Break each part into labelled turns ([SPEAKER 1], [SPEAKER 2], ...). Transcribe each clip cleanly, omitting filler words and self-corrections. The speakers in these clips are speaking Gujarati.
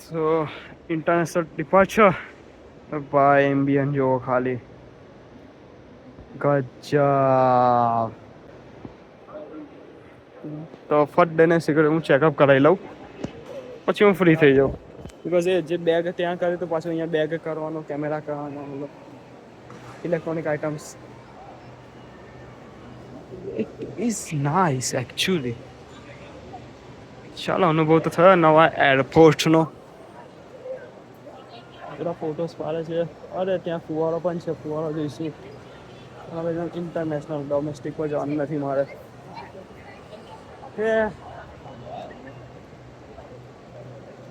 [SPEAKER 1] સો ઇન્ટરનેશનલ ડિપાર્ચર ભાઈ એમ્બિયન જોવો ખાલી ગજબ. તો ફટ દઈને સિક્યોરિટી હું ચેકઅપ કરાવી લઉં પછી હું ફ્રી થઈ જાઉં. બિકોઝ એ જે બેગ ત્યાં કરે તો પાછું અહીંયા બેગ કરવાનો, કેમેરા કરવાનો, મતલબ electronic items. It is nice actually. ચાલો અનુભવ તો થયો નવા એરપોર્ટનો. બધા ફોટોસ પાડે છે. અરે ત્યાં ફુવારો પણ છે, ફુવારો જોઈશું. હવે ઇન્ટરનેશનલ, ડોમેસ્ટિક પર જવાનું નથી મારે.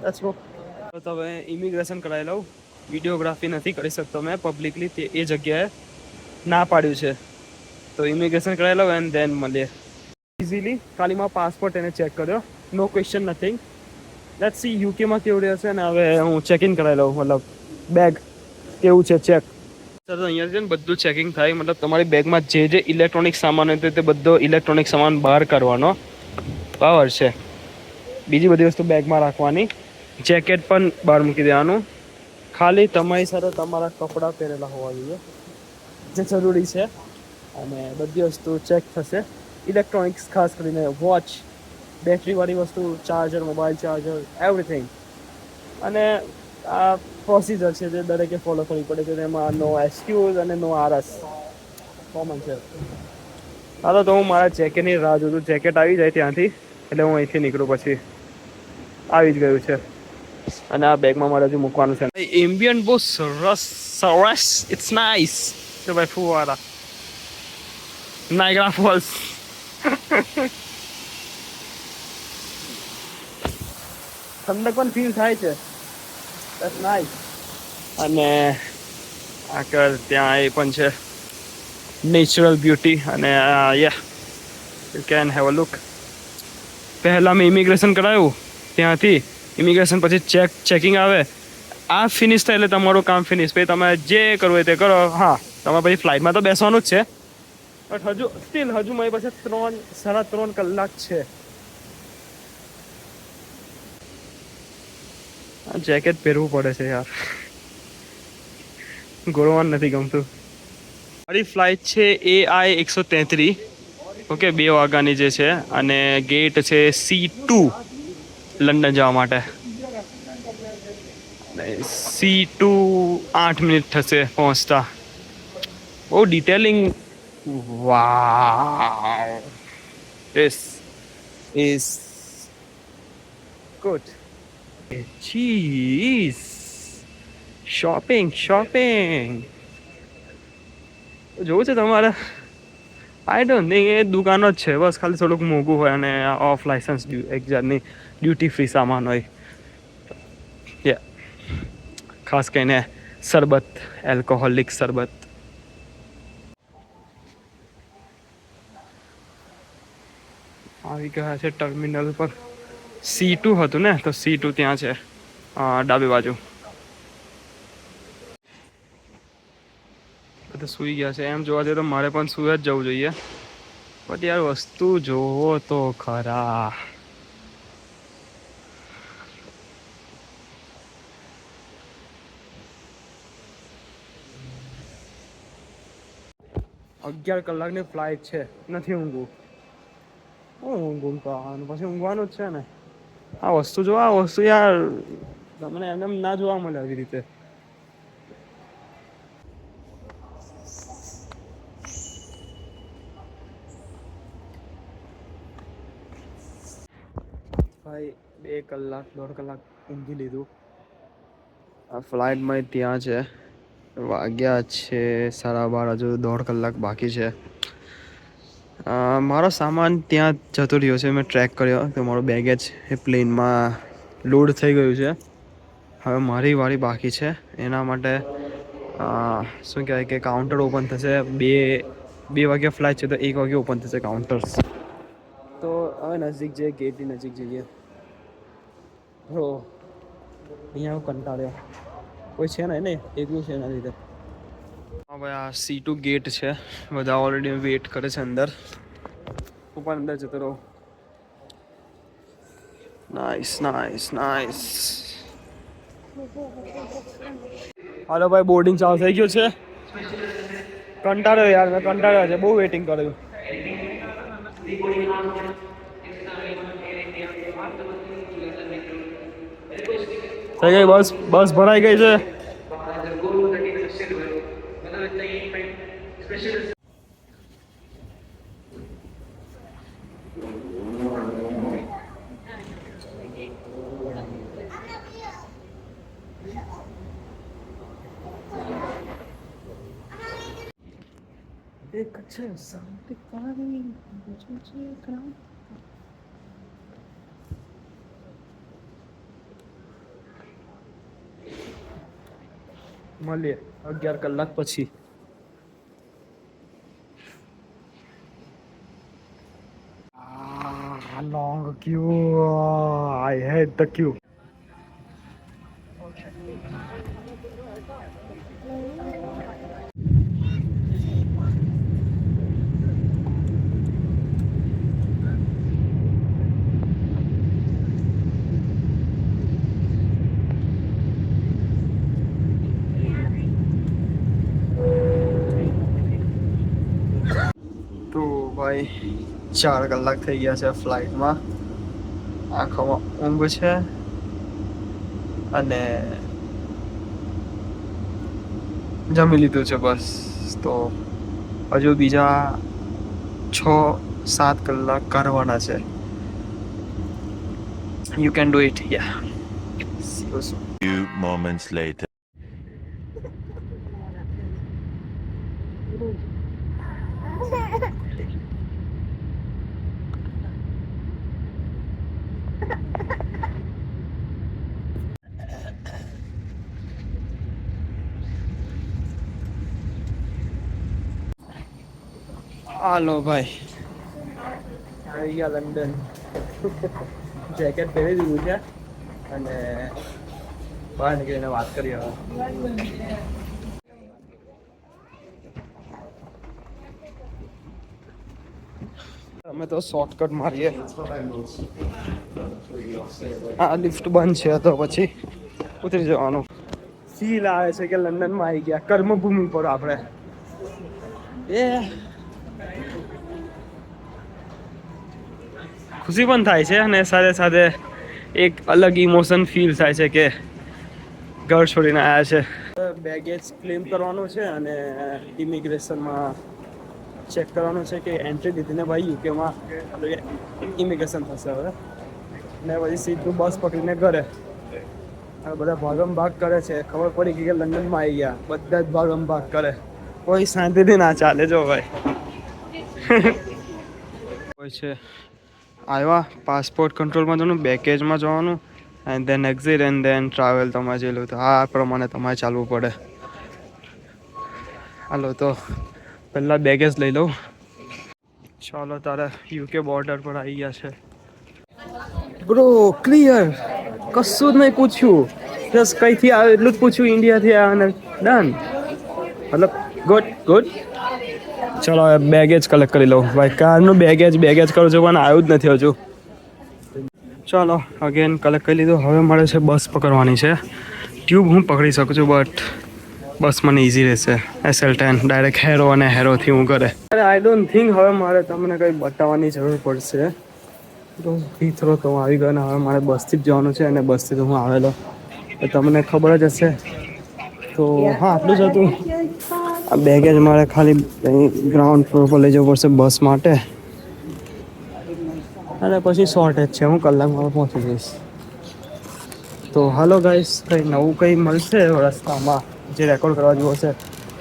[SPEAKER 1] Let's go. તો હવે ઇમિગ્રેશન કરાવી લઉં. વિડીયોગ્રાફી નથી કરી શકતો મેં પબ્લિકલી, તે એ જગ્યાએ ના પાડ્યું છે. તો ઇમિગ્રેશન કરાવી લઉં એન્ડ ધેન મળીએ ઇઝીલી. ખાલી મારો પાસપોર્ટ એને ચેક કર્યો, નો ક્વેશ્ચન નથિંગ. લેટ્સ સી યુકેમાં કેવું રહેશે ને. હવે હું ચેક ઇન કરાવી લઉં, મતલબ બેગ કેવું છે ચેક. સર તો અહીંયા છે ને બધું ચેકિંગ થાય, મતલબ તમારી બેગમાં જે જે ઇલેક્ટ્રોનિક સામાન હોય તે બધો ઇલેક્ટ્રોનિક સામાન બહાર કરવાનો. બરાબર છે. બીજી બધી વસ્તુ બેગમાં રાખવાની. જેકેટ પણ બહાર મૂકી દેવાનું. ખાલી તમારી સાથે તમારા કપડાં પહેરેલા હોવા જોઈએ, જે જરૂરી છે. અને બધી વસ્તુ ચેક થશે. ઇલેક્ટ્રોનિક્સ ખાસ કરીને વોચ, બેટરીવાળી વસ્તુ, ચાર્જર, મોબાઈલ ચાર્જર, એવરીથિંગ. અને આ પ્રોસિજર છે જે દરેકે ફોલો કરવી પડે છે. તેમાં નો એક્સક્યુઝ અને નો આરએસ કોમન છે. હાલો તો હું મારા જેકેટની રાહ જોઉં છું. જેકેટ આવી જાય ત્યાંથી એટલે હું અહીંથી નીકળું. પછી આવી જ ગયું છે. અને આ બેગમાં મારે હજુ મૂકવાનું છે. એમ્બિયન્ટ બહુ સરસ સરસ, ઇટ્સ નાઇસ છે ભાઈ. ફુવારા, નાયગ્રા ફોલ્સ. ઠંડક પણ ફીલ થાય છે. That's nice. અને આગળ ત્યાં એ પણ છે નેચરલ બ્યુટી. અને યા you can have a look. પહેલાં મેં ઇમિગ્રેશન કરાવ્યું ત્યાંથી. ઇમિગ્રેશન પછી ચેકિંગ આવે. આ ફિનિશ થાય એટલે તમારું કામ ફિનિશ. પછી તમે જે કરવું હોય તે કરો. હા, તમારે પછી ફ્લાઇટમાં તો બેસવાનું જ છે, બટ હજુ મારી પાસે 3-3.5 કલાક છે. આ જેકેટ પહેરવું પડે છે યાર, ગોળવાનું નથી ગમતું. મારી ફ્લાઇટ છે AI-133. ઓકે, 2 વાગ્યાની જે છે. અને ગેટ છે C2 લંડન જવા માટે. C2 8 મિનિટ થશે પહોંચતા. બહુ detailing. Wow, this is good. Cheese shopping જોવું છે તમારે? આઈ ડોન્ટ થિંક એ દુકાનો જ છે. બસ ખાલી થોડુંક મોંઘું હોય અને ઓફ લાઇસન્સ એક જાતની ડ્યુટી ફ્રી સામાન હોય. ખાસ કરીને શરબત, એલ્કોહોલિક શરબત. આવી ગયા છે ટર્મિનલ પર. C2 હતું ને, તો C2 ત્યાં છે ડાબી બાજુ. બધા સૂઈ ગયા છે. એમ જોવા જઈએ તો મારે પણ સૂઈ જ જવું જોઈએ. બટ યાર વસ્તુ જોવો તો ખરા. અગિયાર કલાકની ફ્લાઇટ છે, નથી ઊંઘવું. ઊંઘું કરવાનું પછી ઊંઘવાનું જ છે ને. આ વસ્તુ જો, આ વસ્તુ યાર તમને એમને ના જોવા મળે આવી રીતે. ભાઈ 2 કલાક 1.5 કલાક ઊંઘી લીધું. આ ફ્લાઇટમાં ત્યાં છે. વાગ્યા છે 12:30. હજુ 1.5 કલાક બાકી છે. મારો સામાન ત્યાં જતો રહ્યો છે. મેં ટ્રેક કર્યો તો મારો બેગેજ એ પ્લેનમાં લોડ થઈ ગયું છે. હવે મારી વારી બાકી છે. એના માટે શું કહેવાય કે કાઉન્ટર ઓપન થશે. 2 વાગ્યા ફ્લાઇટ છે તો 1 વાગે ઓપન થશે કાઉન્ટર્સ. તો હવે નજીક જઈએ, ગેટની નજીક જઈએ. હો, અહીંયા હું કંટાળ્યો. કોઈ છે ને એકલું છે એના લીધે. હા ભાઈ, આ C2 ગેટ છે. બધા ઓલરેડી વેઇટ કરે છે અંદર. હું પણ અંદર જતો રહું. નાઇસ. હાલો ભાઈ, બોર્ડિંગ ચાલુ થઈ ગયું છે. કંટાળ્યો યાર, મેં કંટાળ્યો છે, બહુ વેઇટિંગ કર્યું. થઈ ગઈ બસ, બસ ભરાઈ ગઈ છે. એક છે શાંતિ પાણી મળીએ 11 કલાક પછી. Long queue. I hate the queue. તો ભાઈ 4 કલાક થઈ ગયા છે ફ્લાઇટમાં. આંખોમાં ઊંઘ છે અને જમી લીધું છે બસ. તો હજુ બીજા 6-7 કલાક કરવાના છે. You can do it. Yeah. See you soon.
[SPEAKER 2] Few moments later.
[SPEAKER 1] હાલો ભાઈ, આવી ગયા લંડન. જેકેટ પહેરી દીધું છે અને બહાર નીકળીને વાત કરી હવે. અમે તો શોર્ટકટ મારીએ. આ લિફ્ટ બંધ છે તો પછી ઉતરી જવાનું. ફીલ આવે છે કે લંડનમાં આવી ગયા, કર્મભૂમિ પર આપણે. એ ખુશી પણ થાય છે અને સાથે સાથે એક અલગ ઇમોશન ફીલ થાય છે કે ઘર છોડીને આવ્યા છે. બેગેજ ક્લેમ કરવાનું છે અને ઇમિગ્રેશનમાં ચેક કરવાનું છે કે એન્ટ્રી લીધીને ભાઈ યુકેમાં ઇમિગ્રેશન થશે હવે. ને પછી સીધું બસ પકડીને ઘરે. હવે બધા ભાગમ ભાગ કરે છે. ખબર પડી કે લંડનમાં આવી ગયા, બધા જ ભાગમ ભાગ કરે. કોઈ શાંતિથી ના ચાલે. જો ભાઈ કોઈ છે આવ્યા પાસપોર્ટ કંટ્રોલમાં જવાનું, બેગેજમાં જવાનું and then exit and then travel. તમારે જેલું તો આ પ્રમાણે તમારે ચાલવું પડે. હાલો તો પહેલાં બેગેજ લઈ લઉં. ચાલો તારે યુકે બોર્ડર પર આવી ગયા છે. બ્રો ક્લિયર, કશું જ નહીં પૂછ્યું. જસ્ટ કઈથી આવે એટલું જ પૂછ્યું. ઇન્ડિયાથી આવ્યા અને ડન. મતલબ ગુડ ગુડ. ચલો હવે બેગેજ કલેક્ટ કરી લઉં. ભાઈ કારનું બેગેજ કરું છું પણ આવ્યું જ નથી હજુ. ચાલો અગેન કલેક્ટ કરી લીધું. હવે મારે છે બસ પકડવાની છે. ટ્યુબ હું પકડી શકું છું બટ બસ મને ઇઝી રહેશે. SL10 ડાયરેક્ટ હેરો અને હેરોથી હું ઘરે. આઈ ડોન્ટ થિંક હવે મારે તમને કંઈ બતાવવાની જરૂર પડશે. તો હિથરો તો હું આવી ગયો ને હવે મારે બસથી જ જવાનું છે અને બસથી તો હું આવેલો તમને ખબર જ હશે. તો હા આટલું જ હતું. આ બેગેજ મારે ખાલી ગ્રાઉન્ડ ફ્લોર પર લઈ જવું પડશે બસ માટે અને પછી શોર્ટેજ છે. હું કલાકમાં પહોંચી જઈશ. તો હાલો ગાઈસ, કંઈ નવું કંઈ મળશે રસ્તામાં જે રેકોર્ડ કરવા જેવો છે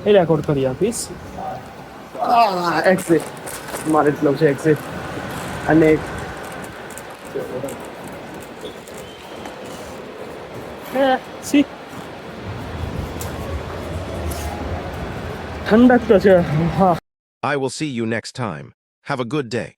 [SPEAKER 1] એ રેકોર્ડ કરી આપીશ. એક્ઝિટ મારે જ છે એક્ઝિટ. અને સી ઠંડક તો છે. હા.
[SPEAKER 2] I will see you next time. Have a good day.